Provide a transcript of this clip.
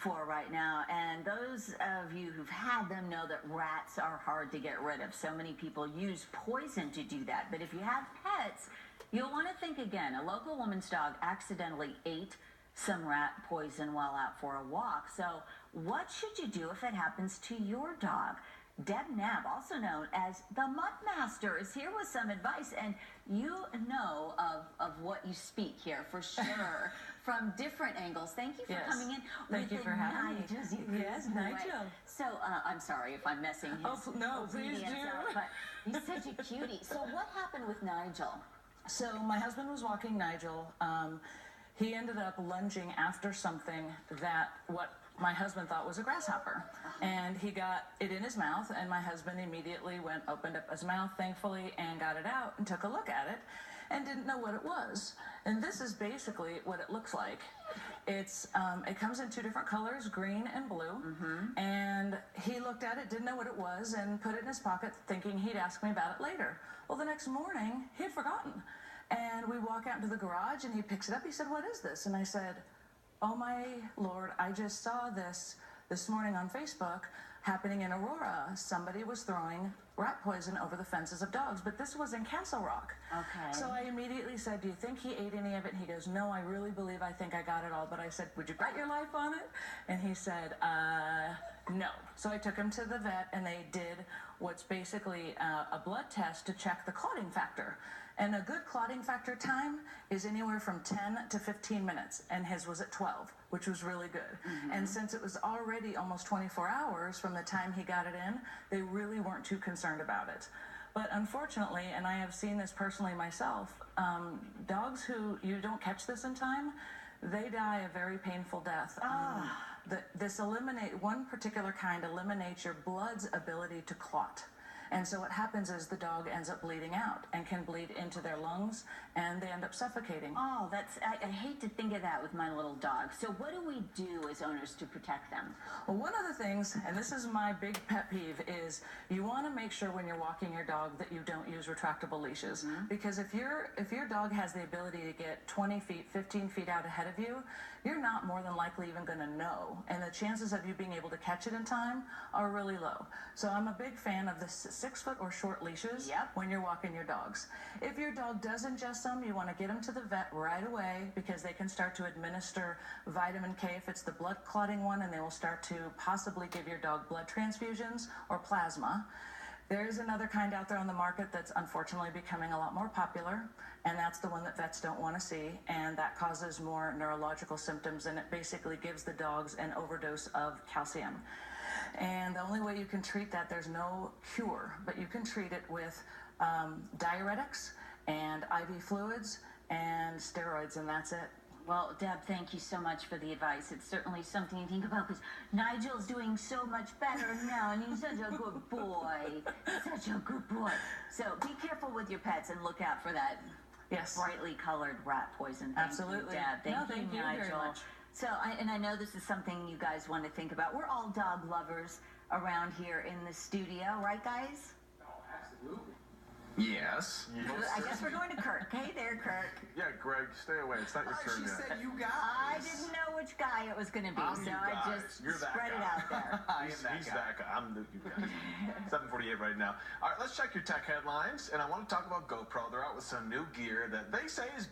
for right now, and those of you who've had them know that rats are hard to get rid of. So many people use poison to do that. But if you have pets, you'll want to think again. A local woman's dog accidentally ate some rat poison while out for a walk. So what should you do if it happens to your dog? Deb Nabb, also known as the Mutt Master, is here with some advice, and you know of what you speak here for sure from different angles. Thank you for coming in. Thank you for having me. Yes, Nigel. So I'm sorry if I'm messing his no, please do. up, but he's such a cutie. So what happened with Nigel? So my husband was walking Nigel. He ended up lunging after something that what my husband thought was a grasshopper, and he got it in his mouth, and my husband immediately opened up his mouth, thankfully, and got it out and took a look at it and didn't know what it was. And this is basically what it looks like. It comes in two different colors, green and blue, and he looked at it, didn't know what it was, and put it in his pocket thinking he'd ask me about it later. Well, the next morning he had forgotten, and we walk out into the garage and he picks it up. He said, "What is this?" And I said, "Oh my Lord, I just saw this morning on Facebook happening in Aurora. Somebody was throwing rat poison over the fences of dogs," but this was in Castle Rock. Okay. So I immediately said, "Do you think he ate any of it?" And he goes, "No, I really believe I think I got it all." But I said, "Would you bet your life on it?" And he said, no. So I took him to the vet, and they did what's basically a blood test to check the clotting factor. And a good clotting factor time is anywhere from 10 to 15 minutes, and his was at 12, which was really good. And since it was already almost 24 hours from the time he got it in, they really weren't too concerned about it. But unfortunately, and I have seen this personally myself, dogs who you don't catch this in time, they die a very painful death. One particular kind eliminates your blood's ability to clot. And so what happens is the dog ends up bleeding out and can bleed into their lungs, and they end up suffocating. Oh, I hate to think of that with my little dog. So what do we do as owners to protect them? Well, one of the things, and this is my big pet peeve, is you want to make sure when you're walking your dog that you don't use retractable leashes. Because if your dog has the ability to get 20 feet, 15 feet out ahead of you, you're not more than likely even going to know. And the chances of you being able to catch it in time are really low. So I'm a big fan of the 6-foot or short leashes when you're walking your dogs. If your dog does ingest some, you want to get them to the vet right away, because they can start to administer vitamin K if it's the blood clotting one, and they will start to possibly give your dog blood transfusions or plasma. There is another kind out there on the market that's unfortunately becoming a lot more popular, and that's the one that vets don't want to see, and that causes more neurological symptoms, and it basically gives the dogs an overdose of calcium. And the only way you can treat that, there's no cure, but you can treat it with diuretics and IV fluids and steroids, and that's it. Well, Deb, thank you so much for the advice. It's certainly something to think about, because Nigel's doing so much better now, and he's such a good boy. Such a good boy. So be careful with your pets and look out for that brightly colored rat poison. Absolutely. Deb. Thank you, Nigel. Very much. So, I know this is something you guys want to think about. We're all dog lovers around here in the studio, right, guys? Oh, absolutely. Yes. I guess we're going to Kirk. Hey there, Kirk. Yeah, Greg, stay away. It's not your turn yet. She said you guys. I didn't know which guy it was going to be, so I just spread it out there. He's that guy. I'm the you guys. 7:48 right now. All right, let's check your tech headlines, and I want to talk about GoPro. They're out with some new gear that they say is better.